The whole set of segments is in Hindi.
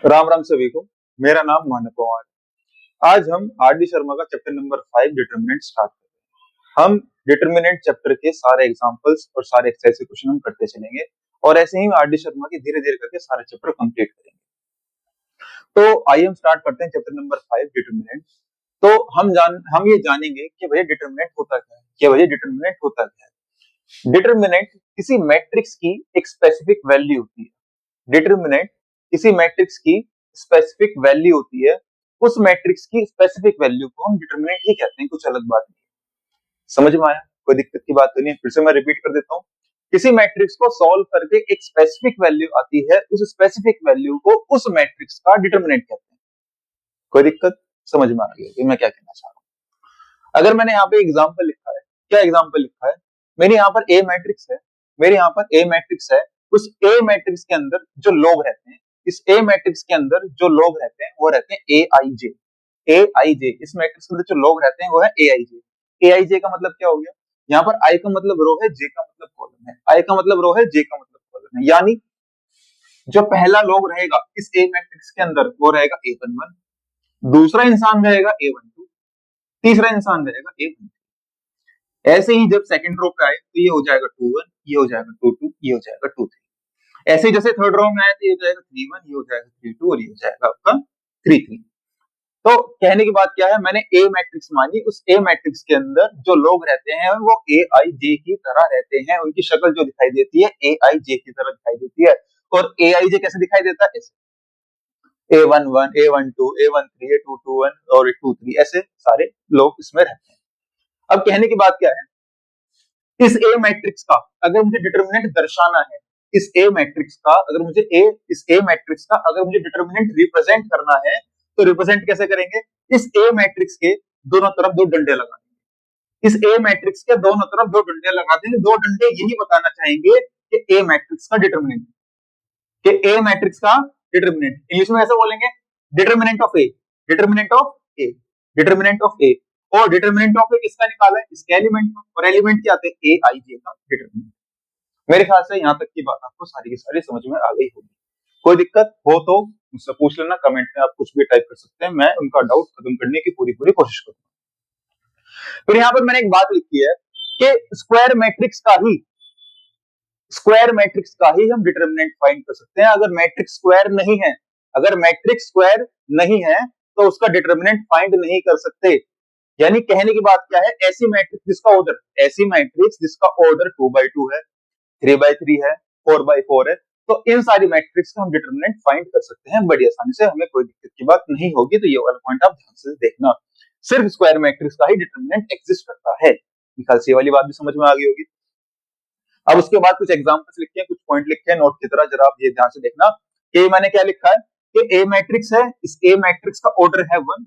राम राम सभी को। मेरा नाम मानव पवार है। आज हम आर डी शर्मा का चैप्टर नंबर 5 डिटर्मिनेंट स्टार्ट करेंगे। हम डिटर्मिनेंट चैप्टर के सारे एग्जांपल्स और सारे एक्सरसाइज के क्वेश्चन हम करते चलेंगे और ऐसे ही आर डी शर्मा के धीरे धीरे करके सारे चैप्टर कंप्लीट करेंगे। तो आइए हम स्टार्ट करते हैं चैप्टर नंबर 5 डिटर्मिनेंट। तो हम ये जानेंगे कि भैया डिटर्मिनेंट होता क्या है, क्या भैया डिटर्मिनेंट होता क्या है। डिटर्मिनेंट किसी मैट्रिक्स की एक स्पेसिफिक वैल्यू होती है। डिटर्मिनेंट किसी मैट्रिक्स की स्पेसिफिक वैल्यू होती है। उस मैट्रिक्स की स्पेसिफिक वैल्यू को हम डिटर्मिनेंट ही कहते हैं, कुछ अलग बात नहीं। समझ में आया? कोई दिक्कत की बात तो नहीं है। फिर से मैं रिपीट कर देता हूँ। किसी मैट्रिक्स को सॉल्व करके एक स्पेसिफिक वैल्यू आती है, उस स्पेसिफिक वैल्यू को उस मैट्रिक्स का डिटर्मिनेंट कहते हैं। कोई दिक्कत समझ में आ गई होगी मैं क्या कहना चाह रहा हूँ। अगर मैंने यहाँ पे एग्जाम्पल लिखा है, क्या एग्जाम्पल लिखा है, मेरे यहाँ पर ए मैट्रिक्स है, मेरे यहाँ पर ए मैट्रिक्स है। उस ए मैट्रिक्स के अंदर जो लोग रहते हैं, इस ए मैट्रिक्स के अंदर जो लोग रहते हैं वो रहते हैं ए आई जे। ए आई जे इस मैट्रिक्स के अंदर जो लोग रहते हैं वो है ए आई जे। ए आई जे का मतलब क्या हो गया? यहाँ पर आई का मतलब रो है, जे का मतलब कॉलम है। आई का मतलब रो है, जे का मतलब कॉलम है। यानी जो पहला लोग रहेगा इस ए मैट्रिक्स के अंदर वो रहेगा ए वन वन, दूसरा इंसान रहेगा ए वन टू, तीसरा इंसान रहेगा ए वन। ऐसे ही जब सेकंड रो पे आए तो ये हो जाएगा टू वन, ये हो जाएगा टू टू, ये हो जाएगा टू थ्री। ऐसे ही जैसे थर्ड रो में आए तो ये हो जाएगा थ्री वन, ये हो जाएगा थ्री टू और ये हो जाएगा आपका थ्री थ्री। तो कहने की बात क्या है, मैंने ए मैट्रिक्स मानी, उस ए मैट्रिक्स के अंदर जो लोग रहते हैं वो ए आई जे की तरह रहते हैं। उनकी शक्ल जो दिखाई देती है ए आई जे की तरह दिखाई देती है। और ए आई जे कैसे दिखाई देता है? A one one, A one two, A one three, A two two one और ए टू थ्री, ऐसे सारे लोग इसमें रहते हैं। अब कहने की बात क्या है, इस ए मैट्रिक्स का अगर मुझे डिटर्मिनेंट दर्शाना है, इस ए मैट्रिक्स का अगर मुझे इस ए मैट्रिक्स का अगर मुझे डिटर्मिनेंट रिप्रेजेंट करना है तो रिप्रेजेंट कैसे करेंगे? इस ए मैट्रिक्स के दोनों तरफ दो डंडे लगा देंगे। इस ए मैट्रिक्स के दोनों तरफ दो डंडे लगा देंगे। दो डंडे यही बताना चाहेंगे कि ए मैट्रिक्स का डिटर्मिनेंट, कि ए मैट्रिक्स का डिटर्मिनेंट इंग्लिश में ऐसे बोलेंगे, determinant of A, determinant of A, determinant of A. और डिटर्मिनेंट ऑफ ए किसका निकाला है? इसके एलिमेंट का। और एलिमेंट क्या आते हैं? ए आई जे का डिटर्मिनेंट। मेरे ख्याल से यहाँ तक की बात आपको सारी की सारी समझ में आ गई होगी। कोई दिक्कत हो तो मुझसे पूछ लेना, कमेंट में आप कुछ भी टाइप कर सकते हैं, मैं उनका डाउट खत्म करने की पूरी पूरी कोशिश करूंगा। फिर यहाँ पर मैंने एक बात लिखी है कि स्क्वायर मैट्रिक्स का ही हम डिटर्मिनेंट फाइंड कर सकते हैं। अगर मैट्रिक्स स्क्वायर नहीं है, अगर मैट्रिक्स स्क्वायर नहीं है तो उसका डिटर्मिनेंट फाइंड नहीं कर सकते। यानी कहने की बात क्या है, ऐसी मैट्रिक्स जिसका ऑर्डर 2x2 है, 3x3 है, 4x4 है, तो इन सारी मैट्रिक्स का हम डिटर्मिनेंट फाइंड कर सकते हैं बड़ी आसानी से, हमें कोई दिक्कत की बात नहीं होगी। तो ये वाला पॉइंट आप ध्यान से देखना, सिर्फ स्क्वायर मैट्रिक्स का ही डिटर्मिनेंट एग्जिस्ट करता है। निकाल से ये वाली बात भी समझ में आ गई होगी। अब उसके बाद कुछ एग्जांपल्स लिखे हैं, कुछ पॉइंट लिखे हैं नोट की तरह, जरा आप ये ध्यान से देखना कि मैंने क्या लिखा है कि ए मैट्रिक्स है, इस ए मैट्रिक्स का ऑर्डर है वन।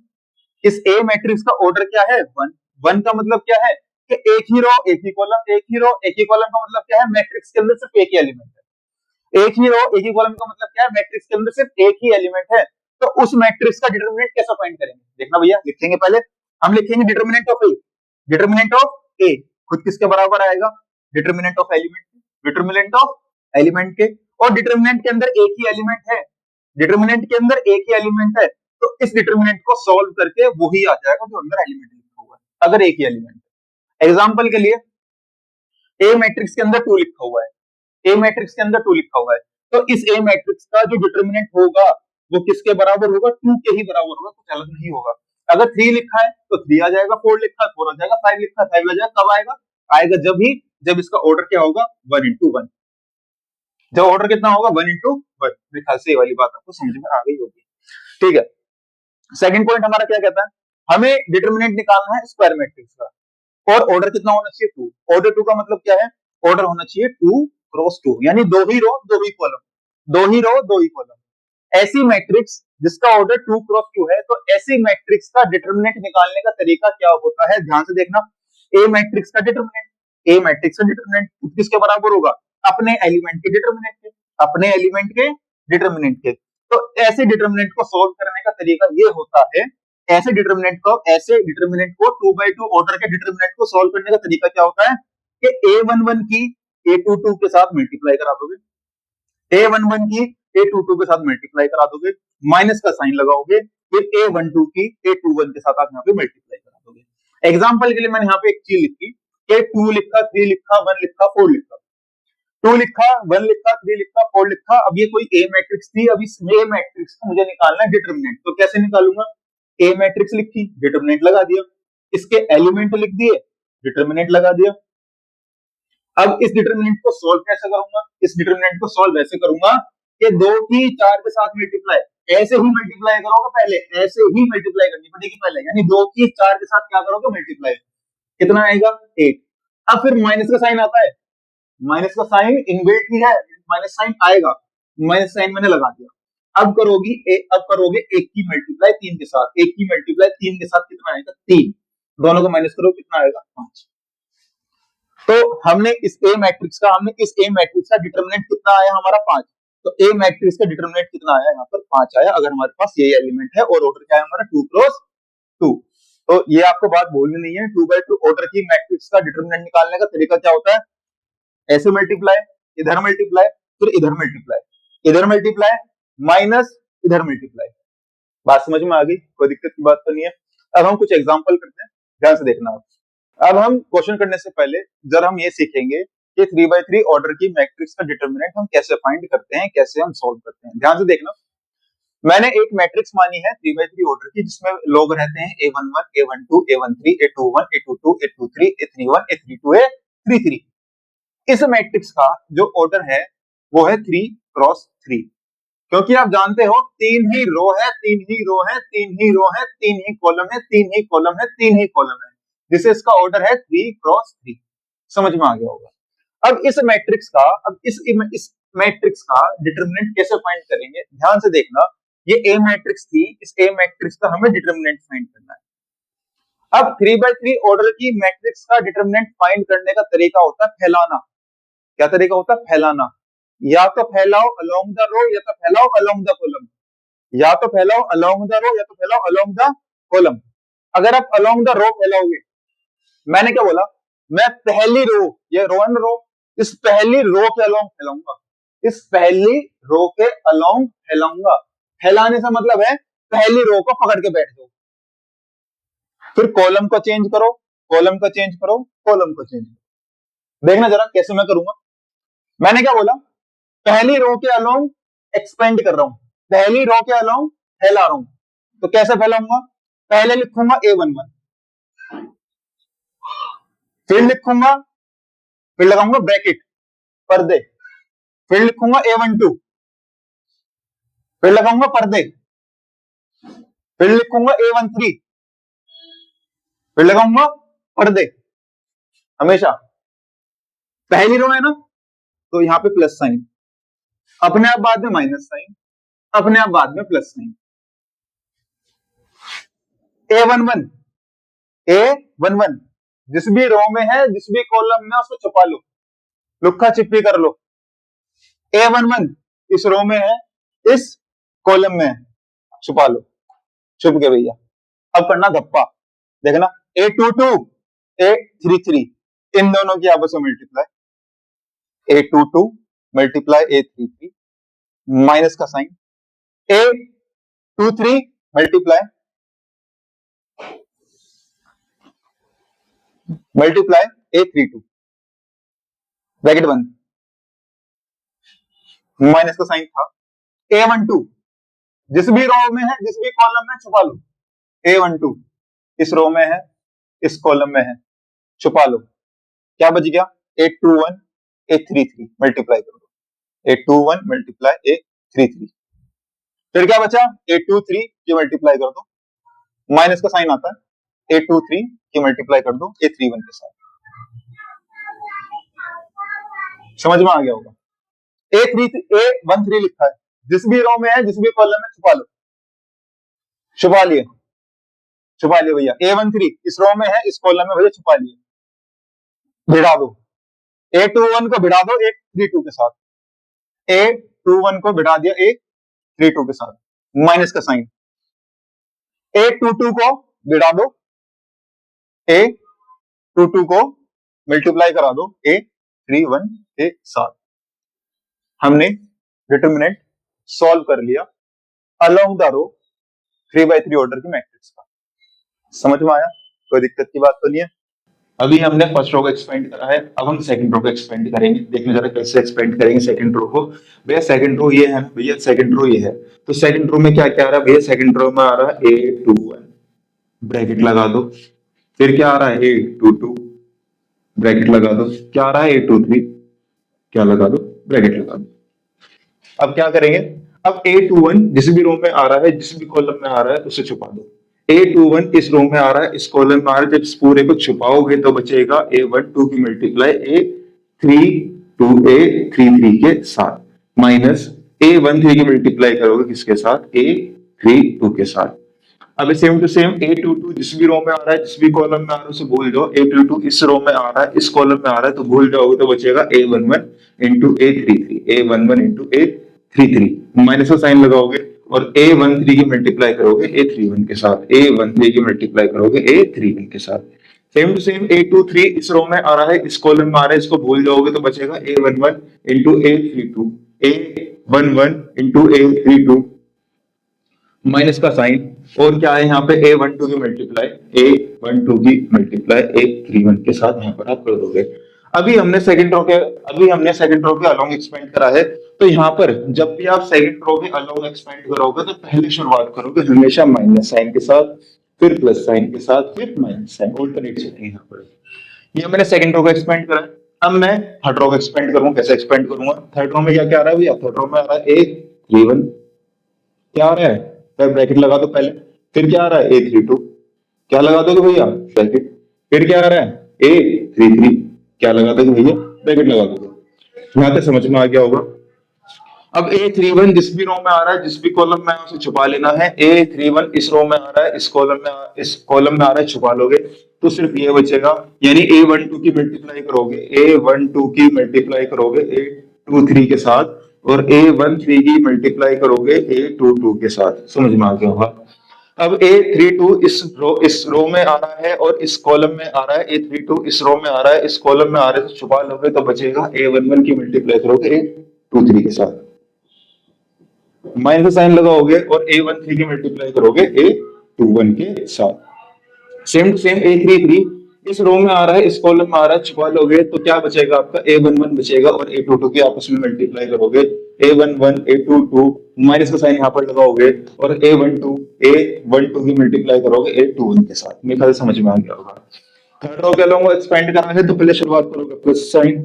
इस ए मैट्रिक्स का ऑर्डर क्या है? वन। वन का मतलब क्या है कि एक ही रो एक ही कॉलम, एक ही रो एक ही कॉलम का मतलब क्या है? मैट्रिक्स के अंदर सिर्फ एक ही एलिमेंट है। एक ही रो एक ही कॉलम का मतलब क्या है? मैट्रिक्स के अंदर सिर्फ एक ही एलिमेंट है। तो उस मैट्रिक्स का डिटर्मिनेंट कैसे फाइंड करेंगे? देखना भैया, लिखेंगे पहले हम लिखेंगे determinant of A. Determinant of A खुद किसके बराबर आएगा? Determinant of element, determinant of element के। और डिटर्मिनेंट के अंदर एक ही एलिमेंट है, डिटर्मिनेंट के अंदर एक ही एलिमेंट है, तो इस डिटर्मिनेंट को सॉल्व करके वही आ जाएगा जो अंदर एलिमेंट लिखा हुआ है, अगर एक ही एलिमेंट है। एग्जांपल के लिए ए मैट्रिक्स के अंदर 2 लिखा हुआ है, ए मैट्रिक्स के अंदर 2 लिखा हुआ है, तो इस ए मैट्रिक्स का जो डिटर्मिनेंट होगा वो किसके बराबर होगा? 2 के ही बराबर होगा, कुछ अलग नहीं होगा। अगर 3 लिखा है तो 3 आ जाएगा, 4 लिखा है 4 आ जाएगा, 5 लिखा है 5 आ जाएगा। कब आएगा? आएगा जब इसका ऑर्डर क्या होगा? 1 into 1। जब ऑर्डर कितना होगा? 1 into 1। मेरे ख्याल से ये वाली बात आपको समझ में आ गई होगी। ठीक है, सेकंड पॉइंट हमारा क्या कहता है, हमें डिटर्मिनेंट निकालना है स्क्वायर मैट्रिक्स का, और ऑर्डर कितना होना चाहिए? 2। ऑर्डर 2 का मतलब क्या है? ऑर्डर होना चाहिए 2 क्रॉस 2, यानी दो ही रो दो ही कॉलम, दो ही रो दो ही कॉलम। ऐसी मैट्रिक्स जिसका ऑर्डर 2 क्रॉस 2 है, तो ऐसी मैट्रिक्स का डिटर्मिनेंट निकालने का तरीका क्या होता है? ध्यान से देखना। ए मैट्रिक्स का डिटर्मिनेंट, ए मैट्रिक्स का डिटर्मिनेंट किसके बराबर होगा? अपने एलिमेंट के डिटर्मिनेंट के, अपने एलिमेंट के डिटर्मिनेंट के। तो ऐसे डिटर्मिनेंट को सोल्व करने का तरीका ये होता है, ऐसे डिटर्मिनेंट को 2x2 ऑर्डर के डिटर्मिनेंट को सोल्व करने का तरीका क्या होता है कि a11 की a22 के साथ मल्टीप्लाई करा दोगे, a11 की A22 के साथ मल्टीप्लाई करा दोगे, माइनस का साइन लगाओगे, फिर A12 की A21 के साथ आप यहाँ पे मल्टीप्लाई करा दोगे। एग्जाम्पल के लिए मैंने यहाँ पे एक चीज लिखी, A2 लिखा, 3 लिखा, 1 लिखा, 4 लिखा, 2 लिखा, 1 लिखा, 3 लिखा, 4 लिखा। अब ये कोई ए मैट्रिक्स थी, अब इस ए मैट्रिक्स को मुझे निकालना है डिटरमिनेंट, तो कैसे निकालूंगा? ए मैट्रिक्स लिखी, डिटरमिनेंट लगा दिया, इसके एलिमेंट लिख दिए, डिटरमिनेंट लगा दिया। अब इस डिटरमिनेंट को सोल्व कैसे करूंगा? इस डिटरमिनेंट को सोल्व ऐसे करूंगा कि 2 की 4 के साथ मल्टीप्लाई, ऐसे ही मल्टीप्लाई करोगे, पहले ऐसे ही मल्टीप्लाई करनी पड़ेगी पहले, यानी 2 की 4 के साथ क्या करोगे? मल्टीप्लाई। कितना आएगा? 8। अब फिर माइनस का साइन आता है, माइनस का साइन इनबिल्ट ही है, माइनस साइन आएगा, माइनस साइन मैंने लगा दिया। अब करोगे 1 की मल्टीप्लाई 3 के साथ, 1 की मल्टीप्लाई 3 के साथ कितना आएगा? 3। दोनों को माइनस करो, कितना आएगा? 5। तो हमने इस ए मैट्रिक्स का डिटरमिनेंट कितना आया हमारा? 5। तो ए मैट्रिक्स का डिटरमिनेंट कितना आया? यहाँ पर 5 आया, अगर हमारे पास ये एलिमेंट है, और ऑर्डर क्या है हमारा? 2 क्रॉस 2। तो ये आपको बात बोलनी नहीं है। 2x2 ऑर्डर की मैट्रिक्स का डिटरमिनेंट निकालने का तरीका क्या होता है? ऐसे मल्टीप्लाई, इधर मल्टीप्लाई, फिर इधर मल्टीप्लाई, इधर मल्टीप्लाई, माइनस, इधर मल्टीप्लाई। बात समझ में आ गई? कोई दिक्कत की बात तो नहीं है। अब हम कुछ एग्जांपल करते हैं, ध्यान से देखना। अब हम क्वेश्चन करने से पहले जरा हम ये सीखेंगे कि 3x3 ऑर्डर की मैट्रिक्स का डिटरमिनेंट हम कैसे फाइंड करते हैं, कैसे हम सॉल्व करते हैं। ध्यान से देखना, मैंने एक मैट्रिक्स मानी है 3x3 ऑर्डर की, जिसमें लोग रहते हैं A11, A12, A13, A21, A22, A23, A31, A32, A33। इस मैट्रिक्स का जो ऑर्डर है वो है 3 क्रॉस 3, क्योंकि आप जानते हो 3 ही रो है, 3 ही रो है, 3 ही रो है, 3 ही कॉलम है, 3 ही कॉलम है, 3 ही कॉलम है, जिससे इसका ऑर्डर है 3 क्रॉस 3। समझ में आ गया होगा। अब इस मैट्रिक्स का डिटरमिनेंट कैसे फाइंड करेंगे? ध्यान से देखना, ये ए मैट्रिक्स थी, इस ए मैट्रिक्स का हमें डिटरमिनेंट फाइंड करना है। अब 3x3 ऑर्डर की मैट्रिक्स का डिटरमिनेंट फाइंड करने का तरीका होता है फैलाना। क्या तरीका होता है? फैलाना। या तो फैलाओ अलोंग द रो, या तो फैलाओ अलोंग द कॉलम, या तो फैलाओ अलोंग द रो, या तो फैलाओ अलोंग द कॉलम। अगर आप अलोंग द रो फैलाओगे, मैंने क्या बोला? मैं पहली रो, ये रो एंड रो, इस पहली रो के अलोंग फैलाऊंगा, इस पहली रो के अलोंग फैलाऊंगा। फैलाने से मतलब है पहली रो को पकड़ के बैठ जाओ, फिर कॉलम को चेंज करो, कॉलम को चेंज करो, कॉलम को चेंज करो। देखना जरा कैसे मैं करूंगा। मैंने क्या बोला? पहली रो के अलोंग एक्सपेंड कर रहा हूं, पहली रो के अलोंग फैला रहा हूं। तो कैसे फैलाऊंगा? पहले लिखूंगा A11, फिर लिखूंगा, फिर लगाऊंगा ब्रैकेट पर्दे, फिर लिखूंगा A12, फिर लगाऊंगा पर्दे, फिर लिखूंगा A13, फिर लगाऊंगा पर्दे। हमेशा पहली रो है ना, तो यहां पे प्लस साइन, अपने आप बाद में माइनस साइन, अपने आप बाद में प्लस साइन। A11, A11 जिस भी रो में है, जिस भी कॉलम में, उसको छुपा लो, लुक्का छिपी कर लो। A11 इस रो में है, इस कॉलम में है, छुपा लो, छुप के भैया। अब करना धप्पा, देखना A22, A33, इन दोनों की आपस में multiply, A22 multiply A33, minus का sign, A23 multiply A32, bracket बंद, माइनस का साइन था। A12 जिस भी रो में है, जिस भी कॉलम में, छुपा लो। A12 इस रो में है, इस कॉलम में है, छुपा लो। क्या बच गया? A21, A33 मल्टीप्लाई कर दो, A21 मल्टीप्लाई A33, फिर क्या बचा? A23 की मल्टीप्लाई कर दो, माइनस का साइन आता है, A23 की मल्टीप्लाई कर दो A31 के साथ। समझ में आ गया होगा। A13 लिखा है, जिस भी रो में है, जिस भी कॉलम में, छुपा लो, छुपा लिए, छुपा लिए भैया। A13 इस रो में है, इस कॉलम में, भैया छुपा लिए, भिड़ा दो। A21 को भिड़ा दो A32 के साथ, A21 को भिड़ा दिया A32 के साथ, माइनस का साइन। A22 को भिड़ा दो, A22 को मल्टीप्लाई करा दो A31 के साथ। हमने डिटरमिनेंट सॉल्व कर लिया along the row 3x3 order की मैट्रिक्स का। समझ में आया? कोई दिक्कत की बात तो नहीं है। अभी हमने फर्स्ट रो को एक्सपेंड करा है, अब हम सेकंड रो को एक्सपेंड करेंगे। देखने जरा कैसे एक्सपेंड करेंगे सेकंड रो को। भैया सेकंड रो ये है ना, भैया सेकंड रो ये है, तो सेकंड रो में क्या क्या आ रहा है भैया? सेकंड रो में आ रहा है A21 ब्रैकेट लगा दो, फिर क्या आ रहा है A22 ब्रैकेट लगा दो, क्या आ रहा है A23 क्या लगा दो, ब्रैकेट लगा दो। अब क्या करेंगे? अब A21 जिस भी रो में आ रहा है, जिस भी कॉलम में आ रहा है उसे छुपा दो। A21 इस रो में आ रहा है, इस कॉलम में आ रहा है, जब इस पूरे को छुपाओगे तो बचेगा A12 की मल्टीप्लाई A32 A33 के साथ, माइनस A13 की मल्टीप्लाई करोगे किसके साथ? A32 के साथ। अब सेम टू सेम A22 जिस भी रो में आ रहा है, जिस भी कॉलम में आ रहा है उसे भूल जाओ। A22 इस रो में आ रहा है, इस कॉलम में आ रहा है तो भूल जाओगे, तो बचेगा A11 into A33, A11 into A33, minus का साइन लगाओगे और A13 की मल्टीप्लाई करोगे A31 के साथ, A13 की मल्टीप्लाई करोगे A31 के साथ। सेम टू सेम A23 इस रो में आ रहा है, इस कॉलम में आ रहा है, इसको भूल जाओगे तो बचेगा A11 into A32, A11 into A32 minus का साइन, और क्या है यहाँ पे A12 की मल्टीप्लाई, A12 की मल्टीप्लाई A31 के साथ यहाँ पर आप कर दोगे। अभी हमने सेकंड रो के अलोंग एक्सपेंड करा है, तो यहाँ पर जब भी आप सेकंड रो के अलोंग एक्सपेंड करोगे तो पहले शुरुआत करोगे हमेशा माइनस साइन के साथ, फिर प्लस साइन के साथ, फिर माइनस साइन, ऑल्टरनेट चलेंगे यहाँ पर। ये मैंने सेकंड रो को एक्सपेंड करा है। अब मैं थर्ड रो को एक्सपेंड करूंगा। कैसे एक्सपेंड करूंगा? थर्ड रो में क्या क्या आ रहा है भैया? थर्ड रो में आ रहा है A31, क्या आ रहा है? ब्रैकेट लगा दो पहले, फिर क्या आ रहा है A32, क्या लगा दोगे भैया? ब्रैकेट, फिर क्या आ रहा है A33, क्या लगा दोगे भैया? ब्रैकेट लगा दोगे। यहां तक समझ में आ गया होगा। अब A31 जिस भी रो में आ रहा है, जिस भी कॉलम में उसे छुपा लेना है। A31 इस रो में आ रहा है, इस कॉलम में आ रहा है, छुपा लोगे तो सिर्फ ये बचेगा, यानी A12 की मल्टीप्लाई करोगे, A12 की मल्टीप्लाई करोगे A23 के साथ, और A13 की मल्टीप्लाई करोगे A22 के साथ। समझ में आ गया होगा। अब A32 इस रो में आ रहा है और इस कॉलम में आ रहा है, A32 इस रो में आ रहा है, इस कॉलम में आ रहा है, तो छुपा लोगे तो बचेगा A11 की मल्टीप्लाई करोगे A23 के साथ, माइनस साइन लगाओगे और A13 की मल्टीप्लाई करोगे A21 के साथ। सेम टू सेम A33 इस रो में आ रहा है, इस कॉलम में आ रहा है, छुपा लोगे तो क्या बचेगा आपका? A11 बचेगा, और A22 की आपस में मल्टीप्लाई करोगे A11 A22, माइनस का साइन यहाँ पर लगाओगे और A12 की मल्टीप्लाई करोगे A21 के साथ। मेरे ख्याल से समझ में आ गया होगा। थर्ड रो के अलोंग एक्सपेंड करना है तो पहले शुरुआत करोगे प्लस साइन,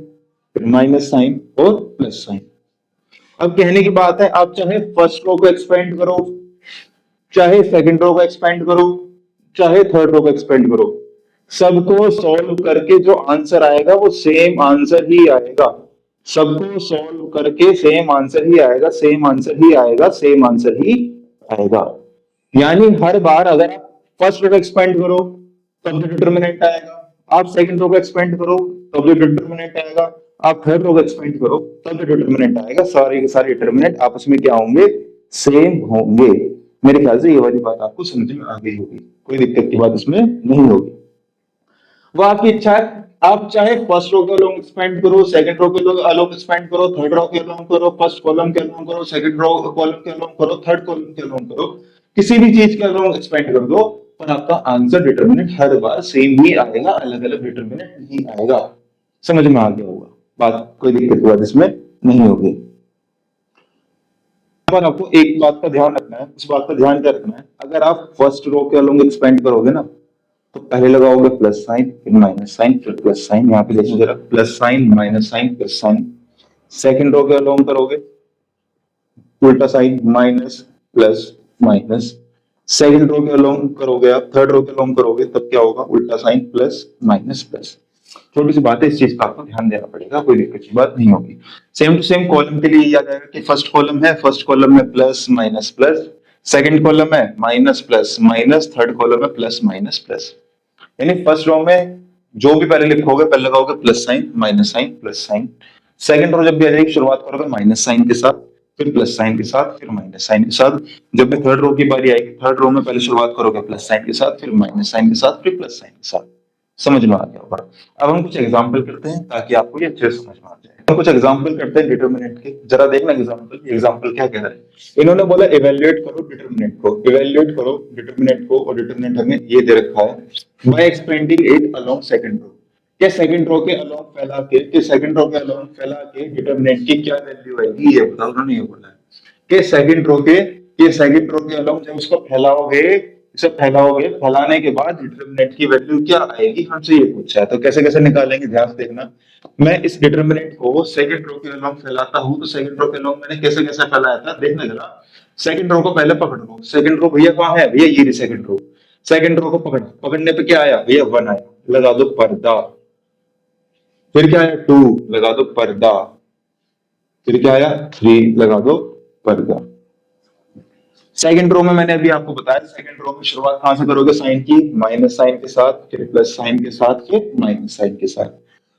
फिर माइनस साइन और प्लस साइन। अब कहने की बात है, आप चाहे फर्स्ट रो को एक्सपेंड करो, चाहे सेकंड रो को एक्सपेंड करो, चाहे थर्ड रो को एक्सपेंड करो, सबको सॉल्व करके जो आंसर आएगा वो सेम आंसर ही आएगा। सबको सॉल्व करके सेम आंसर ही आएगा, सेम आंसर ही आएगा, सेम आंसर ही आएगा। यानी हर बार अगर आप फर्स्ट रो को एक्सपेंड करो तब जो डिटरमिनेंट आएगा, आप सेकंड रो को एक्सपेंड करो तब जो डिटरमिनेंट आएगा, आप थर्ड रो को एक्सपेंड करो तब जो डिटरमिनेंट आएगा, सारे के सारे डिटरमिनेंट आपस में क्या होंगे? सेम होंगे। मेरे ख्याल से ये वाली बात आपको समझ में आ गई होगी, कोई दिक्कत की बात इसमें नहीं होगी। वो आपकी इच्छा है, आप चाहे फर्स्ट रो के अलोंग एक्सपेंड करो, सेकंड रो के अलोंग एक्सपेंड करो, थर्ड रो के अलोंग करो, फर्स्ट कॉलम के अलोंग करो, सेकंड रो कॉलम के अलोंग करो, थर्ड कॉलम के अलोंग करो, किसी भी चीज के अलोंग एक्सपेंड कर दो, पर आपका आंसर डिटरमिनेंट हर बार सेम ही आएगा, अलग अलग डिटरमिनेंट नहीं आएगा। समझ में आ गया होगा बात, कोई दिक्कत की बात इसमें नहीं होगी। पर आपको एक बात का ध्यान रखना है, उस बात का ध्यान क्या रखना है, अगर आप फर्स्ट रो के अलोंग एक्सपेंड करोगे ना तो पहले लगाओगे प्लस साइन, फिर माइनस साइन, फिर प्लस साइन। यहाँ पे देखो जरा, plus sign, minus sign, plus sign. Second row के अलोंग करोगे उल्टा sign, minus plus minus. Second row के अलोंग करोगे आप, थर्ड रो के अलोंग करोगे तब क्या होगा? उल्टा साइन, प्लस माइनस प्लस। छोटी सी बात है, इस चीज का आपको ध्यान देना पड़ेगा, कोई दिक्कत की बात नहीं होगी। सेम टू सेम कॉलम के लिए याद आएगा कि फर्स्ट कॉलम है, फर्स्ट कॉलम में plus minus plus, second column है minus plus minus, third column में प्लस माइनस प्लस। यानी फर्स्ट रो में जो भी पहले लिखोगे, पहले लगाओगे plus sign, minus sign, plus sign. Second row जब भी आ जाएगी शुरुआत करोगे माइनस साइन के साथ, फिर प्लस साइन के साथ, फिर माइनस साइन के साथ। जब भी थर्ड रो की बारी आएगी, थर्ड रो में पहले शुरुआत करोगे प्लस साइन के साथ, फिर माइनस साइन के साथ, फिर प्लस साइन के साथ। समझ में आ गया होगा। अब हम कुछ एग्जाम्पल करते हैं ताकि आपको ये अच्छे से समझ में आ जाए। तो कुछ एग्जांपल करते हैं डिटरमिनेंट के, जरा देखना एग्जांपल क्या कह रहा है। इन्होंने बोला इवेल्युएट करो डिटरमिनेंट को, और डिटरमिनेंट हमें ये दे रखा है by expanding it along second row. क्या सेकंड रो के अलोंग फैला के डिटरमिनेंट की क्या वैल्यू आएगी, ये बताओ। उन्होंने ये बोला है कि सेकंड रो के अलोंग जब उसको फैलाने के बाद डिटरमिनेंट की वैल्यू क्या आएगी, हमसे ये पूछा है। तो कैसे कैसे निकालेंगे, ध्यान से देखना। मैं इस डिटरमिनेंट को सेकंड रो के अलोंग फैलाता हूं, तो सेकंड रो के अलोंग मैंने कैसे कैसे फैलाया था, देखना जरा। सेकंड रो को पहले पकड़ लो। सेकंड रो भैया कहां है, भैया ये रही सेकंड रो। सेकंड रो को पकड़ने पे क्या आया भैया, 1 आया, लगा दो पर्दा। फिर क्या आया, 2, लगा दो पर्दा। फिर क्या आया, 3, लगा दो पर्दा। सेकंड रो में मैंने अभी आपको बताया, सेकंड रो में शुरुआत कहां से करोगे, साइन की, माइनस साइन के साथ, फिर प्लस साइन के साथ, फिर माइनस साइन के साथ।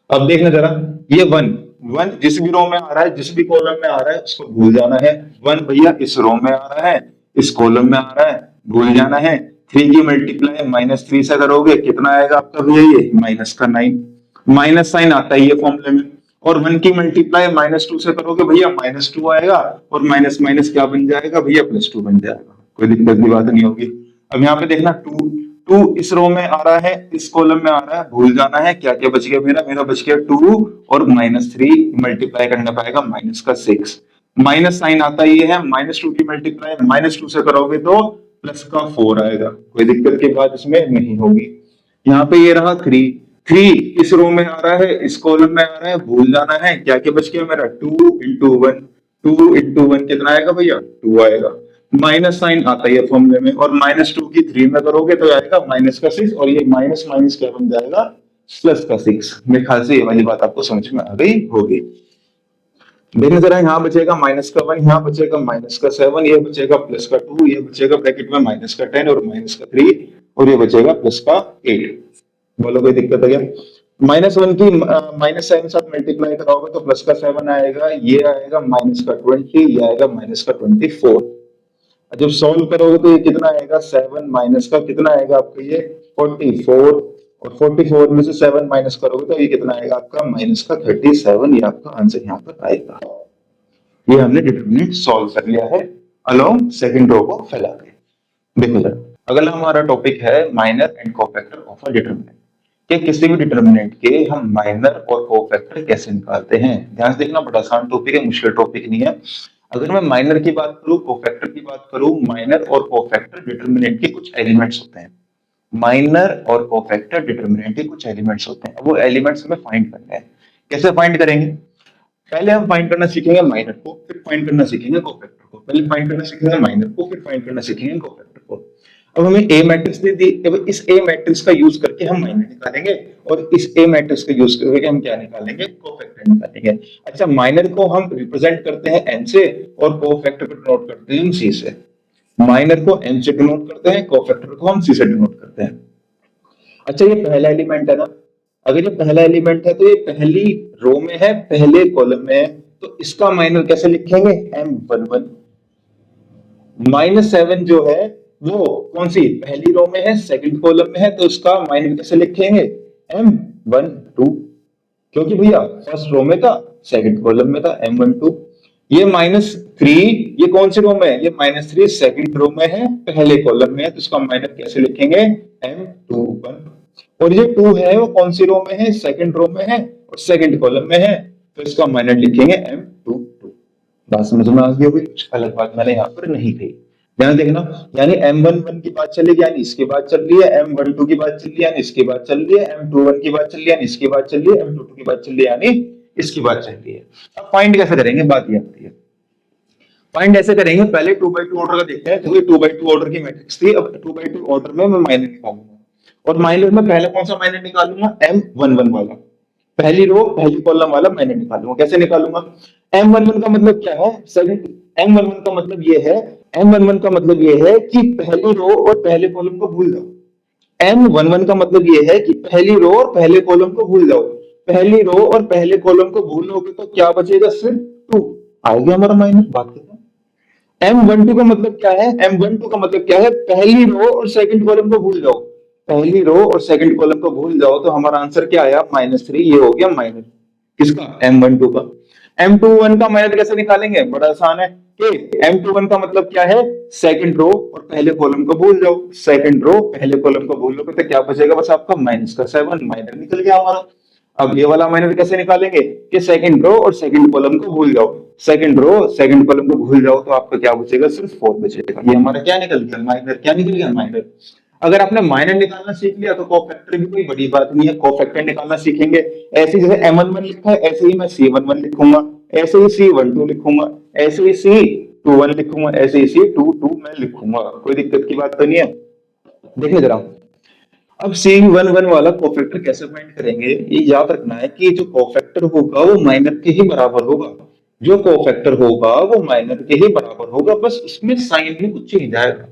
अब देखना जरा, ये 1 जिस भी रो में आ रहा है, जिस भी कॉलम में आ रहा है, उसको भूल जाना है। 1 भैया इस रो में आ रहा है, इस कॉलम में आ रहा है, भूल जाना है। 3 की मल्टीप्लाई -3 से करोगे, कितना आएगा आपका भैया, ये -9। माइनस साइन आता है ये फॉर्मूले में। और 1 की मल्टीप्लाई -2 से करोगे भैया, -2 आएगा, और माइनस माइनस क्या बन जाएगा भैया, +2 बन जाएगा। कोई दिक्कत की बात नहीं होगी। अब यहाँ पे देखना, 2 इस रो में आ रहा है, इस कॉलम में आ रहा है, भूल जाना है। क्या क्या बच गया मेरा बच गया 2, और -3 मल्टीप्लाई करना पाएगा -6। माइनस साइन आता ही है, -2 की मल्टीप्लाई -2 से करोगे तो +4 आएगा। कोई दिक्कत की बात इसमें नहीं होगी। यहाँ पे ये रहा 3 इस रो में आ रहा है, इस कॉलम में आ रहा है, भूल जाना है। क्या क्या बच गया मेरा, 2 इंटू वन कितना आएगा भैया, 2 आएगा। माइनस साइन आता है फॉर्मूले में, और -2 की 3 में करोगे तो आएगा -6, और ये माइनस माइनस क्या बन जाएगा, +6। मेरे ख्याल से ये वाली बात आपको समझ में आ गई होगी। देखिए जरा, यहाँ बचेगा -1, यहाँ बचेगा -7, ये बचेगा +2, ये बचेगा ब्रैकेट में -10 और -3, और ये बचेगा +8। बोलो कोई दिक्कत है क्या। -1 की -7 के साथ मल्टीप्लाई कराओगे तो +7 आएगा, ये आएगा -20, ये आएगा -24। जब सॉल्व करोगे तो ये कितना आएगा, 7 माइनस का कितना आएगा आपका, ये 44, और 44 में से 7 माइनस करोगे तो ये कितना आएगा आपका, -37। ये आपका आंसर यहाँ पर आएगा। ये हमने डिटरमिनेंट सॉल्व कर लिया है अलोंग सेकंड रो को फैला के। देखो जरा, अगला हमारा टॉपिक है minor and cofactor of a determinant. कि किसी भी डिटरमिनेंट के हम माइनर और कोफैक्टर कैसे निकालते हैं। ध्यान से देखना, बड़ा आसान टॉपिक है, मुश्किल टॉपिक नहीं है। अगर मैं माइनर की बात करूं, कोफैक्टर की बात करूं, माइनर और कोफैक्टर डिटरमिनेंट के कुछ एलिमेंट्स होते हैं। माइनर और कोफैक्टर डिटरमिनेंट के कुछ एलिमेंट्स होते हैं। वो एलिमेंट्स हमें फाइंड करने हैं। कैसे फाइंड करेंगे, पहले हम फाइंड करना सीखेंगे माइनर को, फिर फाइंड करना सीखेंगे कोफैक्टर को। पहले फाइंड करना सीखेंगे माइनर को, फिर फाइंड करना सीखेंगे कोफैक्टर को। अब हमें ए मैट्रिक्स दे दी, अब इस ए मैट्रिक्स का यूज करके हम माइनर निकालेंगे, और इस ए मैट्रिक्स का यूज करके हम क्या निकालेंगे, कोफैक्टर निकालेंगे। अच्छा, माइनर को हम रिप्रेजेंट करते हैं एन से, और कोफैक्टर को डिनोट करते हैं हम सी से। माइनर को एन से डिनोट करते हैं, कोफैक्टर को हम सी से डिनोट करते हैं। अच्छा, ये पहला एलिमेंट है ना, अगर ये पहला एलिमेंट है तो ये पहली रो में है, पहले कॉलम में है, तो इसका माइनर कैसे लिखेंगे, M11। -7 जो है वो कौन सी, पहली रो में है, सेकंड कॉलम में है, तो उसका माइनर कैसे लिखेंगे, M12, क्योंकि भैया फर्स्ट रो में था, सेकंड कॉलम में था, M12। ये -3 ये कौन सी रो में है, ये -3 सेकंड रो में है, पहले कॉलम में है, तो इसका माइनर कैसे लिखेंगे, M21। और ये 2 है वो कौन सी रो में है, सेकंड रो में है और सेकंड कॉलम में है, तो इसका माइनर लिखेंगे M22। बात समझ में आ गई होगी, कुछ अलग बात मैंने यहाँ पर नहीं कही। ध्यान देखना, यानी M11 की बात चलेगी, यानी इसके बाद चल रही है, M12 की बात चल रही है, यानी इसके बाद चल रही है, M21 की बात चल रही है, यानी इसके बाद चल रही है, M22 की बात चल रही है, यानी इसकी बात चल रही है। अब फाइंड कैसे करेंगे, बात ये आती है। फाइंड ऐसे करेंगे, पहले 2x2 ऑर्डर का देखते हैं, क्योंकि 2x2 ऑर्डर की मैट्रिक्स थी। अब 2x2 ऑर्डर में मैं माइनर निकालूंगा, और माइनर में पहले कौन सा माइनर निकालूंगा, M11 वाला, पहली रो पहली कॉलम वाला माइनर निकालूंगा। कैसे निकालूंगा, M11 का मतलब क्या है, सेकंड M11 का मतलब ये है, M11 का मतलब ये है कि पहली रो और पहले कॉलम को भूल जाओ। M11 का मतलब ये है कि पहली रो और पहले कॉलम को भूल जाओ। पहली रो और पहले कॉलम को भूलोगे तो क्या बचेगा, सिर्फ 2 आ गया हमारा माइनर। बात करते हैं M12 का मतलब क्या है, M12 का मतलब क्या है, पहली रो और सेकंड कॉलम को भूल जाओ। पहली रो और सेकंड कॉलम को भूल जाओ तो हमारा आंसर क्या आया, -3। ये हो गया माइनर। किसका? M12 का। M21 का मेथड कैसे निकालेंगे? बड़ा आसान है कि M21 का मतलब क्या है? सेकंड रो और पहले कॉलम को भूल जाओ, सेकंड रो पहले कॉलम को भूल जाओ तो क्या बचेगा? बस आपका -7 माइनर निकल गया हमारा। अब ये वाला माइनर कैसे निकालेंगे? कि सेकंड रो और सेकंड कॉलम को भूल जाओ, सेकंड रो सेकंड कॉलम को भूल जाओ तो आपका क्या बचेगा? सिर्फ 4 बचेगा। ये हमारा क्या निकल गया? माइनर। क्या निकल गया? माइनर। अगर आपने माइनर निकालना सीख लिया तो कोफैक्टर भी कोई बड़ी बात नहीं है, कोफैक्टर निकालना सीखेंगे। ऐसे जैसे M11 लिखा है ऐसे ही मैं C11 लिखूंगा, ऐसे ही C12 लिखूंगा, ऐसे ही C21 लिखूंगा, ऐसे ही C22 मैं लिखूंगा। कोई दिक्कत की बात तो नहीं है। देखिए जरा, अब C11 वाला कोफैक्टर कैसे फाइंड करेंगे? ये याद रखना है कि जो कोफैक्टर होगा वो माइनर के ही बराबर होगा, जो कोफैक्टर होगा वो माइनर के ही बराबर होगा, बस उसमें साइन में कुछ चेंज आएगा।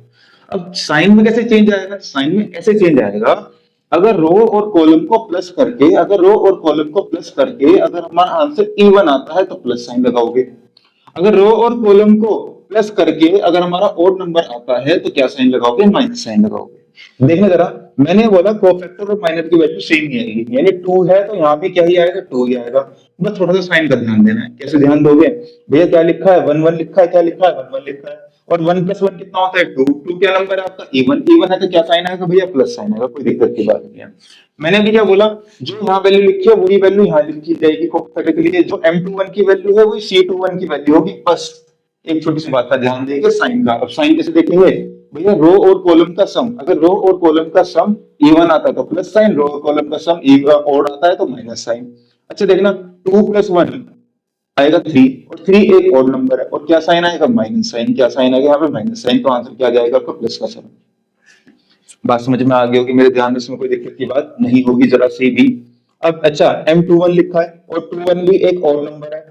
अब साइन में कैसे चेंज आएगा? साइन में ऐसे चेंज आएगा, अगर रो और कॉलम को प्लस करके, अगर रो और कॉलम को प्लस करके अगर हमारा आंसर इवन आता है तो प्लस साइन लगाओगे, अगर रो और कॉलम को प्लस करके अगर हमारा ओड नंबर आता है तो क्या साइन लगाओगे? माइनस साइन लगाओगे। देखना जरा, मैंने बोला कोफैक्टर और माइनर की वैल्यू सेम ही आएगी, यानी 2 है तो यहाँ भी क्या ही आएगा? 2 ही आएगा। बस थोड़ा सा साइन का ध्यान देना है। कैसे ध्यान दोगे? भैया क्या लिखा है? 1 1 लिखा है, क्या लिखा है? 1 1 लिखा है, और 1 + 1 कितना होता है? 2। 2 क्या नंबर है आपका? इवन। इवन है तो क्या साइन आएगा भैया? प्लस साइन आएगा। कोई दिक्कत की बात नहीं है। मैंने अभी क्या बोला? जो यहाँ वैल्यू लिखी है वही वैल्यू यहाँ लिखी जाएगी कोफैक्टर के लिए। जो M21 की वैल्यू है वही C21 की वैल्यू होगी। बस एक छोटी सी बात का ध्यान देंगे साइन का। अब साइन कैसे देखेंगे? भैया रो और कॉलम का सम, अगर रो और कॉलम का सम इवन आता है तो प्लस साइन, रो और कॉलम का सम ओड आता है तो माइनस साइन। अच्छा देखना, 2 + 1 आएगा 3, और 3 एक ओड नंबर है, और क्या साइन आएगा? Minus sign. क्या साइन आएगा यहाँ पे? Minus sign. तो आंसर क्या जाएगा आपका? प्लस का 7। बात समझ में आ गई होगी मेरे ध्यान में, इसमें कोई दिक्कत की बात नहीं होगी जरा सी भी। अब अच्छा, M21 लिखा है और 21 भी एक और नंबर है।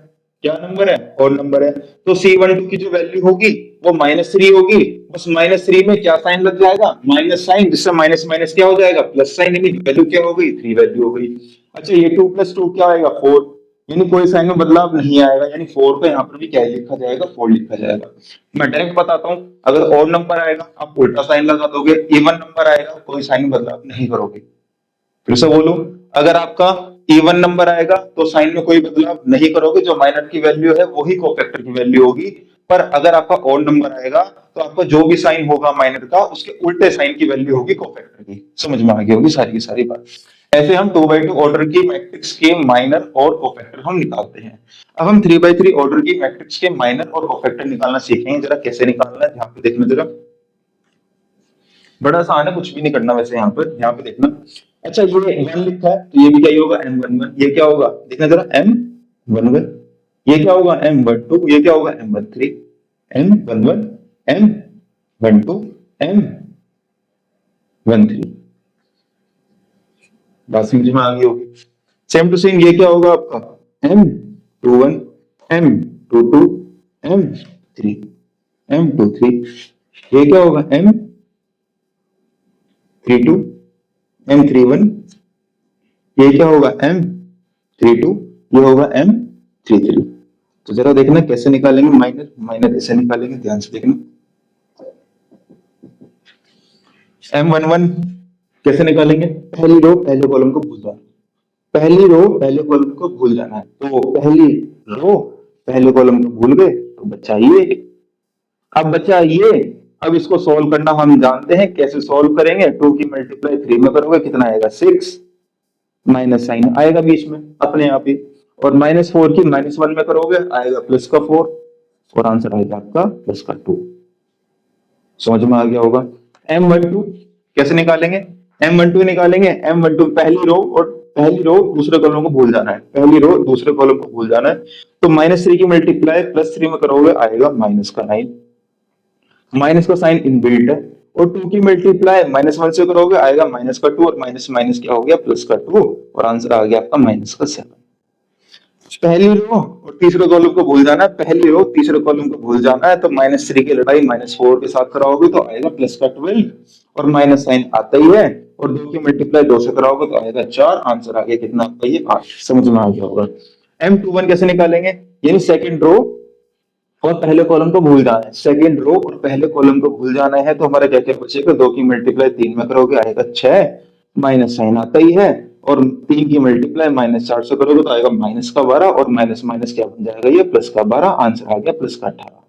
क्या नंबर है? और नंबर है। तो C12 की जो वैल्यू होगी वो -3 होगी। बस -3 में क्या साइन लग जाएगा? माइनस साइन, जिससे माइनस माइनस क्या हो जाएगा? प्लस साइन, यानी वैल्यू क्या हो गई? 3 वैल्यू हो गई। अच्छा, ये 2 + 2 क्या आएगा? 4, यानी कोई साइन में बदलाव नहीं आएगा, यानी 4 को यहाँ पर भी क्या लिखा जाएगा? 4 लिखा जाएगा। मैं डायरेक्ट बताता हूँ, अगर ऑड नंबर आएगा आप उल्टा साइन लगा दोगे, इवन नंबर आएगा कोई साइन में बदलाव नहीं करोगे। फिर से बोलूं, अगर आपका इवन नंबर आएगा तो साइन में कोई बदलाव नहीं करोगे, जो माइनर की वैल्यू है वही कोफैक्टर की वैल्यू होगी। पर अगर आपका ऑड नंबर आएगा तो आपका जो भी साइन होगा माइनर का, उसके उल्टे साइन की वैल्यू होगी कोफैक्टर की। समझ में आ गई होगी सारी की सारी बात। ऐसे हम 2/2 ऑर्डर की मैट्रिक्स के माइनर और कोफैक्टर हम निकालते हैं। अब हम 3/3 ऑर्डर की मैट्रिक्स के माइनर और कोफैक्टर निकालना सीखेंगे। जरा कैसे निकालना है यहाँ पे देखना जरा, बड़ा आसान है, कुछ भी नहीं करना वैसे यहाँ पे देखना। अच्छा, ये 1 लिखा है तो ये भी क्या ही होगा? M11। ये क्या होगा? देखना जरा, M11। ये क्या होगा? M12। ये क्या होगा? M13। M11 M12 M13। बात समझ में आ गई होगी। सेम टू सेम ये क्या होगा आपका? M21 M22 M3 M23। ये क्या होगा? M32 M31। ये क्या होगा? M32। ये होगा M33। तो जरा देखना कैसे निकालेंगे माइनर। माइनर ऐसे निकालेंगे, ध्यान से देखना। M11 कैसे निकालेंगे? पहली रो पहले कॉलम को भूल जाना, पहली रो पहले कॉलम को भूल जाना है। तो पहली रो पहले कॉलम को भूल गए तो बचा ये। अब बचा ये, अब इसको सॉल्व करना हम जानते हैं। कैसे सॉल्व करेंगे? 2 की मल्टीप्लाई 3 में करोगे कितना आएगा? 6, माइनस साइन आएगा बीच में अपने आप ही, और -4 की -1 में करोगे आएगा प्लस का 4, और आंसर आएगा आपका प्लस का 2। समझ में आ गया होगा। M12 कैसे निकालेंगे? M12 निकालेंगे, M12 पहली रो दूसरे कॉलम को भूल जाना है, पहली रो दूसरे कॉलम को भूल जाना है। तो -3 की मल्टीप्लाई +3 में करोगे आएगा माइनस का 9, माइनस का साइन इनबिल्ट है। और 2 की मल्टीप्लाई -1 से करोगे आएगा माइनस का 2, और माइनस माइनस क्या हो गया? प्लस का 2, और आंसर आ गया आपका माइनस का 7। पहली रो और तीसरे कॉलम को भूल जाना है, पहली रो तीसरे कॉलम को भूल जाना है। तो -3 की लड़ाई -4 के साथ कराओगे तो आएगा प्लस का 12, और माइनस साइन आता ही है, और 2 की मल्टीप्लाई 2 से कराओगे तो आएगा 4। आंसर आ गया कितना आपका? ये 8। समझ में आ गया होगा। M21 कैसे निकालेंगे? यानी सेकंड रो और पहले कॉलम को भूल जाना है, सेकंड रो और पहले कॉलम को भूल जाना है। तो हमारा क्या क्या बचेगा? 2 की मल्टीप्लाई 3 में करोगे आएगा 6, माइनस साइन आता ही है, और 3 की मल्टीप्लाई -400 करोगे तो आएगा -12 और माइनस माइनस क्या बन जाएगा, ये +12। आंसर आ गया +18।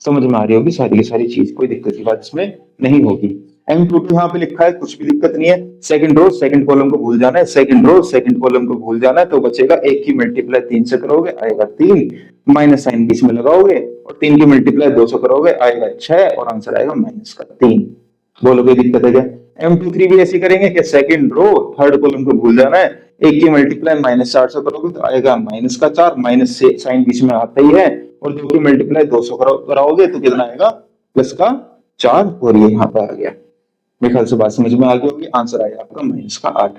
समझ में आ रही होगी सारी की सारी चीज, कोई दिक्कत की बात इसमें नहीं होगी। M22 यहाँ पे लिखा है, कुछ भी दिक्कत नहीं है। सेकंड रो सेकंड कॉलम को भूल जाना है, सेकंड रो सेकंड कॉलम को भूल जाना है, तो बचेगा 1 की मल्टीप्लाई 3 से करोगे आएगा 3, माइनस साइन बीच में लगाओगे और 3 की मल्टीप्लाई 2 से करोगे आएगा 6 और आंसर आएगा -3। बोलो कोई दिक्कत है क्या? M23 भी ऐसे करेंगे कि सेकंड रो थर्ड कॉलम को भूल जाना है, 1 की मल्टीप्लाई -400 करोगे तो आएगा -4, माइनस से साइन बीच में आता ही है, और 2 की मल्टीप्लाई 200 कराओगे तो कितना आएगा, +4, और ये यहाँ पे आ गया। मेरे ख्याल से बात समझ में आ गई होगी। आंसर आएगा आपका -8।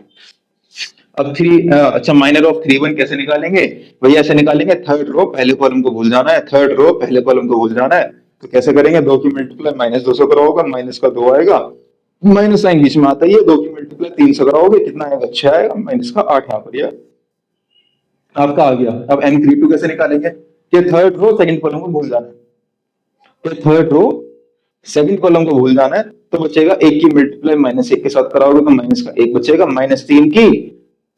अब अच्छा, माइनर ऑफ 3 1 कैसे निकालेंगे भैया? ऐसे निकालेंगे, थर्ड रो पहले कॉलम को भूल जाना है, थर्ड रो पहले कॉलम को भूल जाना है, तो कैसे करेंगे, 2 की मल्टीप्लाई -200 कराओगे, -2 आएगा, माइनस साइन बीच में आता ही है, 2 की मल्टीप्लाई 3 से कराओगे कितना आएगा, 6 आएगा, -8 यहाँ पर आपका आ गया। अब M32 कैसे निकालेंगे, कि थर्ड रो सेकंड कॉलम को भूल जाना है, तो थर्ड रो सेकंड कॉलम को भूल जाना है, तो बचेगा 1 की मल्टीप्लाई -1 के साथ कराओगे तो -1 बचेगा, -3 की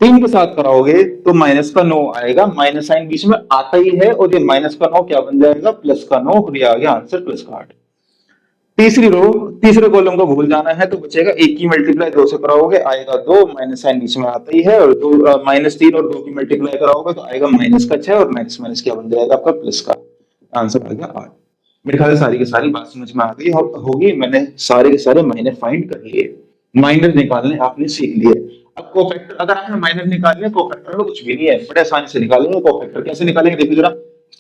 3 के साथ कराओगे तो -9 आएगा, माइनस साइन बीच में आता ही है, और ये -9 क्या बन जाएगा, +9, और ये आ गया आंसर +8। तीसरी रो तीसरे कॉलम को भूल जाना है, तो बचेगा 1 की मल्टीप्लाई 2 से कराओगे आएगा 2, माइनस साइन बीच में आता ही है, और -3 और 2 की मल्टीप्लाई कराओगे तो आएगा -6, और माइनस माइनस क्या बन जाएगा आपका प्लस का, आंसर आ गया 8। मेरे ख्याल से सारी की सारी बात समझ में आ गई होगी। मैंने सारे के सारे माइनर फाइंड कर लिए, माइनर निकालने आपने सीख लिए। अब कोफैक्टर, अगर आपने माइनर निकालने, कोफैक्टर में कुछ भी नहीं है, बड़े आसानी से निकालेंगे कोफैक्टर। कैसे निकालेंगे देखिए जरा,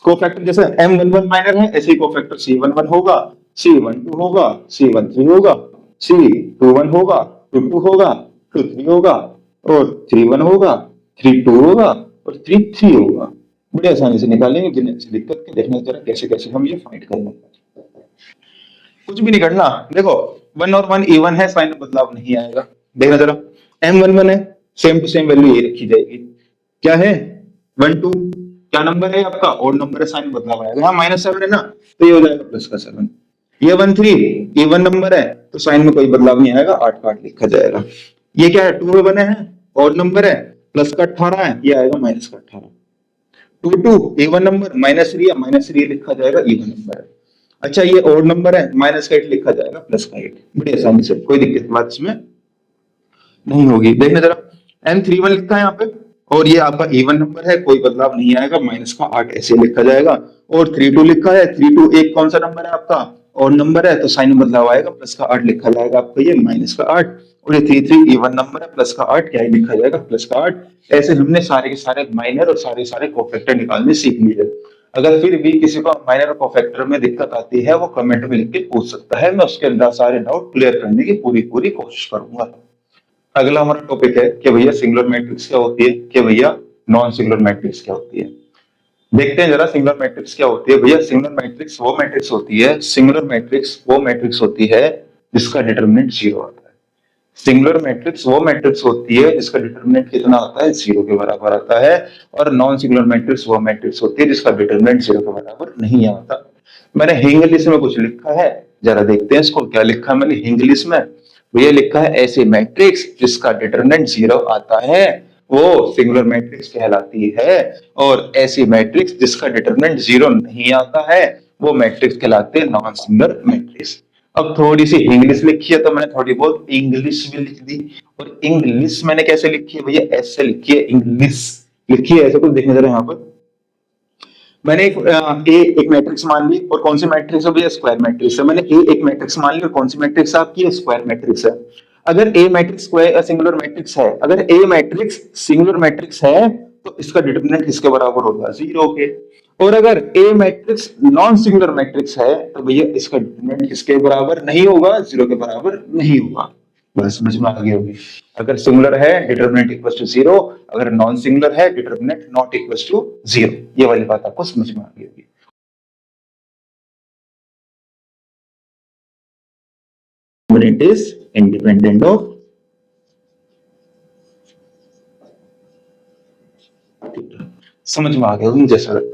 कोफैक्टर जैसे M11 माइनर है, ऐसे ही कोफैक्टर C11 होगा, C12 होगा, C13 होगा, C21 होगा, 22 होगा, 23 होगा, और 31 होगा, 32 होगा, और 33 होगा। बड़े आसानी से निकालेंगे, बिना दिक्कत के। देखना जरा कैसे कैसे हम ये फाइंड करेंगे। कुछ भी नहीं करना, देखो 1 और 1 इवन है, साइन में बदलाव नहीं आएगा। देखना जरा, M11 है, सेम टू सेम वैल्यू ये रखी जाएगी। क्या है 12, क्या नंबर है आपका, और नंबर है, साइन में बदलाव आएगा। यहाँ -7 है ना, तो ये हो जाएगा +7। ये 13 इवन नंबर है, तो साइन में कोई बदलाव नहीं आएगा, 8 का 8 लिखा जाएगा। ये क्या है, 2 में बने हैं, और नंबर है, +18 है, ये आएगा -18। 2 इवन नंबर, -3 है, -3 लिखा जाएगा, इवन नंबर है। अच्छा, ये और नंबर है, -8 लिखा जाएगा, +8। बड़ी आसानी से, कोई दिक्कत बात इसमें नहीं होगी। देखना जरा, M31 लिखा है यहाँ पे, और ये आपका इवन नंबर है, कोई बदलाव नहीं आएगा, -8 ऐसे लिखा जाएगा। और 32 लिखा है, 32 एक कौन सा नंबर है आपका, और नंबर है, तो साइन में बदलाव आएगा, +8 लिखा जाएगा आपका, ये -8। और ये 33 इवन नंबर है, +8 क्या ही लिखा जाएगा, +8। ऐसे हमने सारे के सारे माइनर और सारे सारे कोफैक्टर निकालने सीख लिए। अगर फिर भी किसी को माइनर और कोफैक्टर में दिक्कत आती है, वो कमेंट में लिख के पूछ सकता है, मैं उसके अंदर सारे डाउट क्लियर करने की पूरी पूरी कोशिश करूंगा। अगला हमारा टॉपिक है कि भैया सिंगुलर मैट्रिक्स क्या होती है, कि भैया नॉन सिंगुलर मैट्रिक्स क्या होती है। देखते हैं जरा सिंगुलर मैट्रिक्स क्या होती है। भैया सिंगुलर मैट्रिक्स वो मैट्रिक्स होती है, सिंगुलर मैट्रिक्स वो मैट्रिक्स होती है जिसका डिटरमिनेंट 0 आता है। सिंगुलर मैट्रिक्स वो मैट्रिक्स होती है जिसका डिटरमिनेंट कितना आता है, 0 के बराबर आता है। और नॉन सिंगुलर मैट्रिक्स वो मैट्रिक्स होती है जिसका डिटरमिनेंट 0 के बराबर नहीं आता। मैंने इंग्लिश में कुछ लिखा है, जरा देखते हैं इसको, क्या लिखा है मैंने इंग्लिश में। ये लिखा है, ऐसे मैट्रिक्स जिसका डिटरमिनेंट 0 आता है वो सिंगुलर मैट्रिक्स कहलाती है, और ऐसी मैट्रिक्स जिसका डिटरमिनेंट 0 नहीं आता है वो मैट्रिक्स कहलाते हैं नॉन सिंगुलर मैट्रिक्स। अब थोड़ी सी इंग्लिश लिखी है, तो मैंने थोड़ी बहुत इंग्लिश भी लिख दी। और इंग्लिश मैंने कैसे लिखी है भैया, ऐसे लिखी है, इंग्लिश लिखी है ऐसे। कुछ देखने जरा यहाँ पर, मैंने एक मैट्रिक्स मान ली, और कौन सी मैट्रिक्स है भैया, स्क्वायर मैट्रिक्स है। मैंने एक मैट्रिक्स मान ली, और कौन सी मैट्रिक्स आपकी, स्क्वायर मैट्रिक्स है। अगर ए मैट्रिक्स स्क्वायर सिंगुलर मैट्रिक्स है, अगर ए मैट्रिक्स सिंगुलर मैट्रिक्स है, तो इसका डिटरमिनेंट किसके बराबर होगा, 0 के। और अगर ए मैट्रिक्स नॉन सिंगुलर मैट्रिक्स है, तो भैया इसका डिटरमिनेंट किसके बराबर नहीं होगा, 0 के बराबर नहीं होगा। बस समझ में आ गई होगी। अगर सिंगुलर है डिटरमिनेंट इक्वल टू 0, अगर नॉन सिंगुलर है डिटरमिनेंट नॉट इक्वल टू 0। ये वाली बात आपको समझ में आ गई होगी। Determinant is independent of समझ में आ गया मुझे जैसा लगता है।